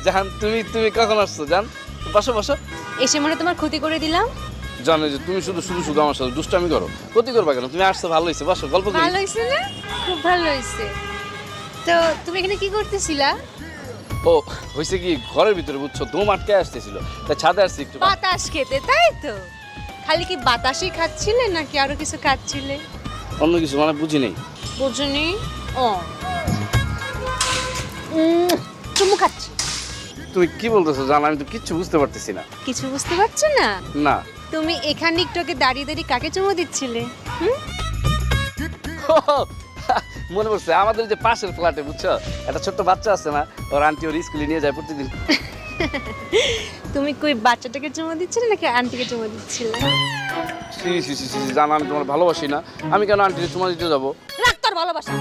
জান তুমি তুমি কখন আসছো জান? বসো বসো। এসে মনে তোমার ক্ষতি করে দিলাম। জানো যে তুমি শুধু শুধু শুধু আমার সাথে দুষ্টামি করো, ক্ষতি করবা কেন? তুমি আসছো ভালো হয়েছে, বসো গল্প করি। ভালো হয়েছে না? খুব ভালো হয়েছে। তো তুমি এখানে কি করতেছিলা? ও হয়েছে কি, ঘরের ভিতরে বুঝছো দম আটকে আসতেছিল, তাই ছাদে আসছি একটু। বাতাস খেতে, তাই তো? খালি কি বাতাসই খাচ্ছিলে নাকি আরো কিছু খাচ্ছিলে? অন্য কিছু মানে বুঝি নেই। বুঝনি? ও চুমু খাচ্ছি। তুমি কি বলতেছো জান? আমি তো কিচ্ছু বুঝতে পারতেছি না। কিছু বুঝতে পারছো না? না। তুমি এখানে একটু আগে দাঁড়িয়ে দাঁড়িয়ে কাকে চুমু দিচ্ছিলে? হুম? মনে পড়ছে, আমাদের যে পাশের ফ্ল্যাটে বুঝছো একটা ছোট্ট বাচ্চা আছে না, ওর আন্টি ওর স্কুলে নিয়ে যায় প্রতিদিন। তুমি কই বাচ্চাটাকে চুমু দিচ্ছিলে নাকি আন্টিকে চুমু দিচ্ছিলে? সি সি সি সি জান, আমি তোমার ভালোবাসি না, আমি কেন আন্টিকে চুমা দিতে যাবো? রাখ তোর ভালোবাসা।